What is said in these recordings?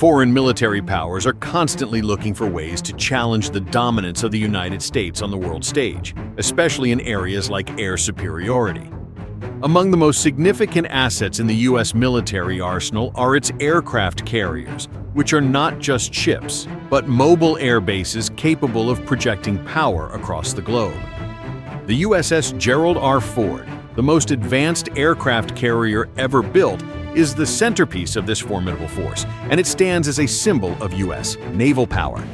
Foreign military powers are constantly looking for ways to challenge the dominance of the United States on the world stage, especially in areas like air superiority. Among the most significant assets in the U.S. military arsenal are its aircraft carriers, which are not just ships, but mobile air bases capable of projecting power across the globe. The USS Gerald Ford, the most advanced aircraft carrier ever built, is the centerpiece of this formidable force, and it stands as a symbol of U.S. naval power.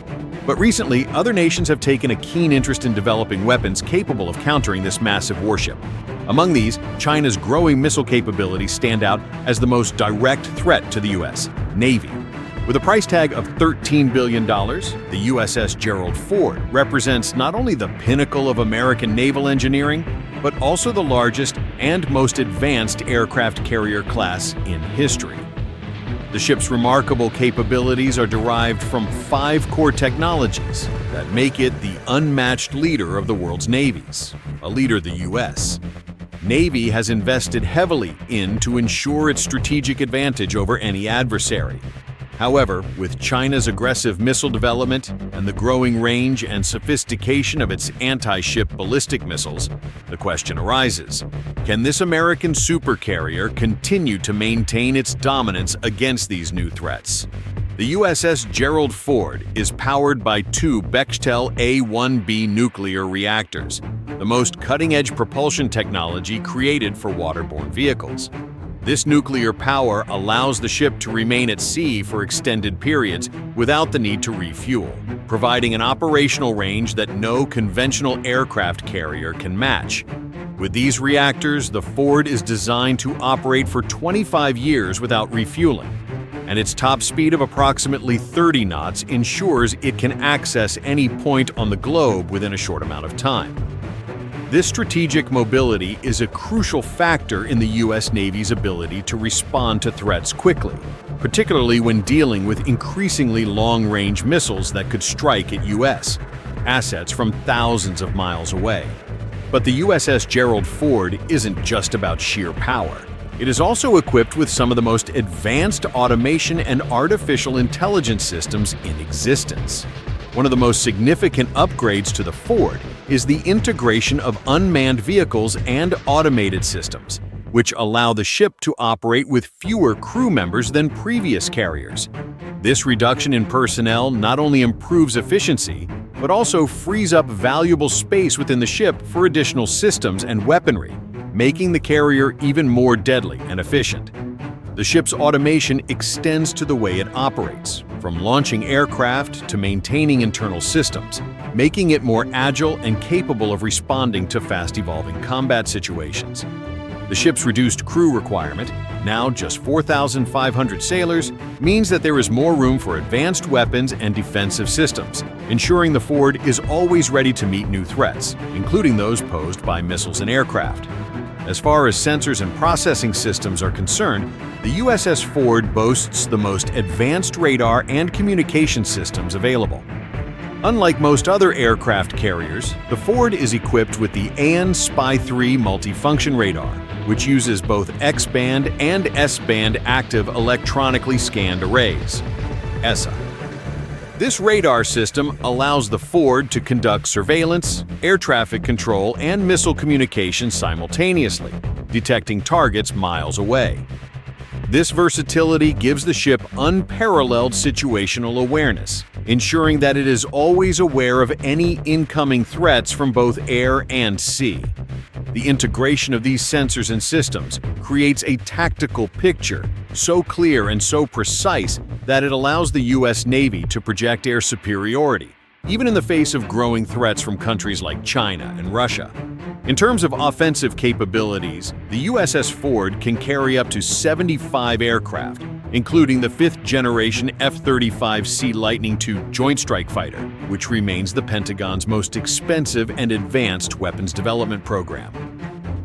But recently, other nations have taken a keen interest in developing weapons capable of countering this massive warship. Among these, China's growing missile capabilities stand out as the most direct threat to the U.S. Navy. With a price tag of $13 billion, the USS Gerald Ford represents not only the pinnacle of American naval engineering, but also the largest and most advanced aircraft carrier class in history. The ship's remarkable capabilities are derived from 5 core technologies that make it the unmatched leader of the world's navies, a leader the U.S. Navy has invested heavily in to ensure its strategic advantage over any adversary. However, with China's aggressive missile development and the growing range and sophistication of its anti-ship ballistic missiles, the question arises: can this American supercarrier continue to maintain its dominance against these new threats? The USS Gerald Ford is powered by 2 Bechtel A-1B nuclear reactors, the most cutting-edge propulsion technology created for waterborne vehicles. This nuclear power allows the ship to remain at sea for extended periods without the need to refuel, providing an operational range that no conventional aircraft carrier can match. With these reactors, the Ford is designed to operate for 25 years without refueling, and its top speed of approximately 30 knots ensures it can access any point on the globe within a short amount of time. This strategic mobility is a crucial factor in the U.S. Navy's ability to respond to threats quickly, particularly when dealing with increasingly long-range missiles that could strike at U.S. assets from thousands of miles away. But the USS Gerald Ford isn't just about sheer power. It is also equipped with some of the most advanced automation and artificial intelligence systems in existence. One of the most significant upgrades to the Ford is the integration of unmanned vehicles and automated systems, which allow the ship to operate with fewer crew members than previous carriers. This reduction in personnel not only improves efficiency, but also frees up valuable space within the ship for additional systems and weaponry, making the carrier even more deadly and efficient. The ship's automation extends to the way it operates, from launching aircraft to maintaining internal systems, making it more agile and capable of responding to fast-evolving combat situations. The ship's reduced crew requirement, now just 4,500 sailors, means that there is more room for advanced weapons and defensive systems, ensuring the Ford is always ready to meet new threats, including those posed by missiles and aircraft. As far as sensors and processing systems are concerned, the USS Ford boasts the most advanced radar and communication systems available. Unlike most other aircraft carriers, the Ford is equipped with the AN Spy-3 multifunction radar, which uses both X-band and S-band active electronically scanned arrays (ESA). This radar system allows the Ford to conduct surveillance, air traffic control, and missile communication simultaneously, detecting targets miles away. This versatility gives the ship unparalleled situational awareness, ensuring that it is always aware of any incoming threats from both air and sea. The integration of these sensors and systems creates a tactical picture so clear and so precise that it allows the U.S. Navy to project air superiority, even in the face of growing threats from countries like China and Russia. In terms of offensive capabilities, the USS Ford can carry up to 75 aircraft, including the 5th-generation F-35C Lightning II Joint Strike Fighter, which remains the Pentagon's most expensive and advanced weapons development program.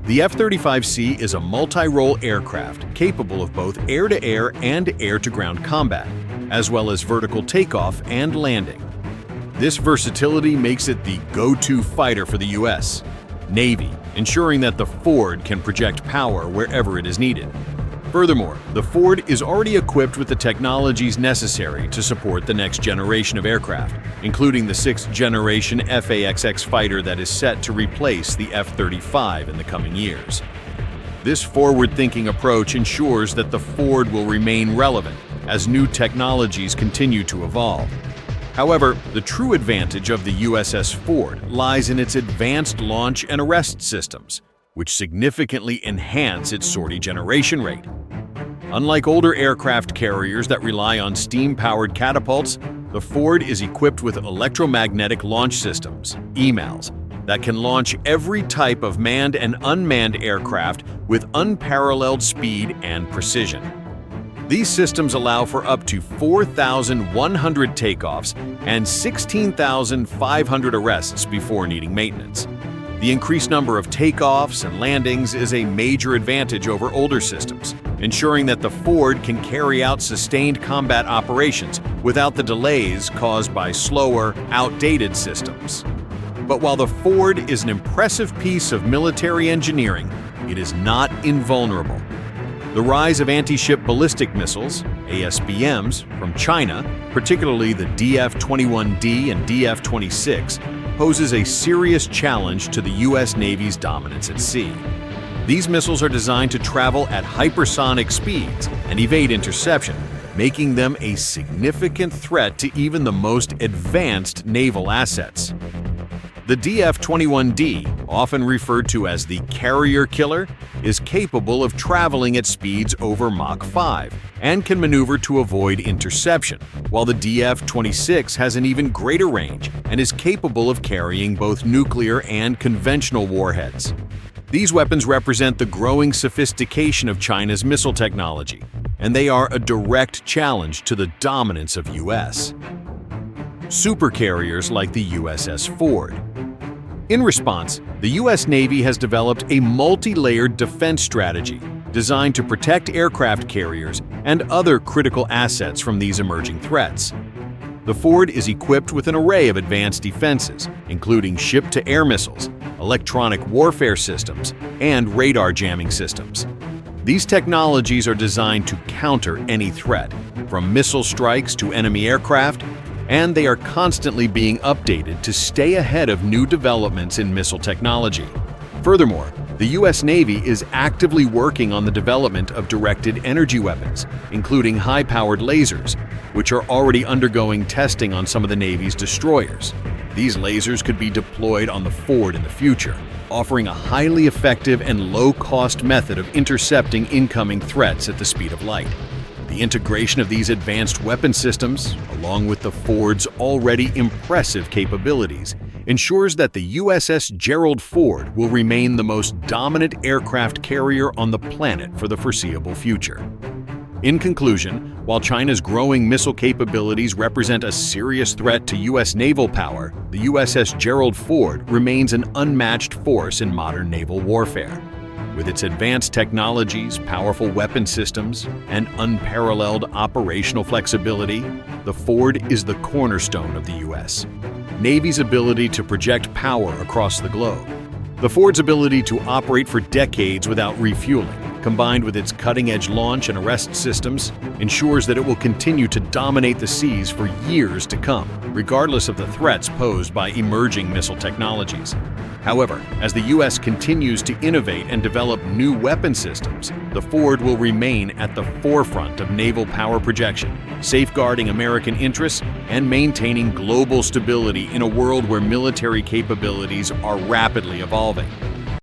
The F-35C is a multi-role aircraft capable of both air-to-air and air-to-ground combat, as well as vertical takeoff and landing. This versatility makes it the go-to fighter for the U.S. Navy, ensuring that the Ford can project power wherever it is needed. Furthermore, the Ford is already equipped with the technologies necessary to support the next generation of aircraft, including the sixth-generation F/A-XX fighter that is set to replace the F-35 in the coming years. This forward-thinking approach ensures that the Ford will remain relevant as new technologies continue to evolve. However, the true advantage of the USS Ford lies in its advanced launch and arrest systems, which significantly enhance its sortie generation rate. Unlike older aircraft carriers that rely on steam-powered catapults, the Ford is equipped with electromagnetic launch systems, EMALs, that can launch every type of manned and unmanned aircraft with unparalleled speed and precision. These systems allow for up to 4,100 takeoffs and 16,500 arrests before needing maintenance. The increased number of takeoffs and landings is a major advantage over older systems, ensuring that the Ford can carry out sustained combat operations without the delays caused by slower, outdated systems. But while the Ford is an impressive piece of military engineering, it is not invulnerable. The rise of anti-ship ballistic missiles, ASBMs, from China, particularly the DF-21D and DF-26, poses a serious challenge to the U.S. Navy's dominance at sea. These missiles are designed to travel at hypersonic speeds and evade interception, making them a significant threat to even the most advanced naval assets. The DF-21D, often referred to as the carrier killer, is capable of traveling at speeds over Mach 5 and can maneuver to avoid interception, while the DF-26 has an even greater range and is capable of carrying both nuclear and conventional warheads. These weapons represent the growing sophistication of China's missile technology, and they are a direct challenge to the dominance of U.S. supercarriers like the USS Ford. In response, the U.S. Navy has developed a multi-layered defense strategy designed to protect aircraft carriers and other critical assets from these emerging threats. The Ford is equipped with an array of advanced defenses, including ship-to-air missiles, electronic warfare systems, and radar jamming systems. These technologies are designed to counter any threat, from missile strikes to enemy aircraft, and they are constantly being updated to stay ahead of new developments in missile technology. Furthermore, the U.S. Navy is actively working on the development of directed energy weapons, including high-powered lasers, which are already undergoing testing on some of the Navy's destroyers. These lasers could be deployed on the Ford in the future, offering a highly effective and low-cost method of intercepting incoming threats at the speed of light. The integration of these advanced weapon systems, along with the Ford's already impressive capabilities, ensures that the USS Gerald Ford will remain the most dominant aircraft carrier on the planet for the foreseeable future. In conclusion, while China's growing missile capabilities represent a serious threat to U.S. naval power, the USS Gerald Ford remains an unmatched force in modern naval warfare. With its advanced technologies, powerful weapon systems, and unparalleled operational flexibility, the Ford is the cornerstone of the U.S. Navy's ability to project power across the globe. The Ford's ability to operate for decades without refueling, combined with its cutting-edge launch and arrest systems, ensures that it will continue to dominate the seas for years to come, regardless of the threats posed by emerging missile technologies. However, as the U.S. continues to innovate and develop new weapon systems, the Ford will remain at the forefront of naval power projection, safeguarding American interests and maintaining global stability in a world where military capabilities are rapidly evolving.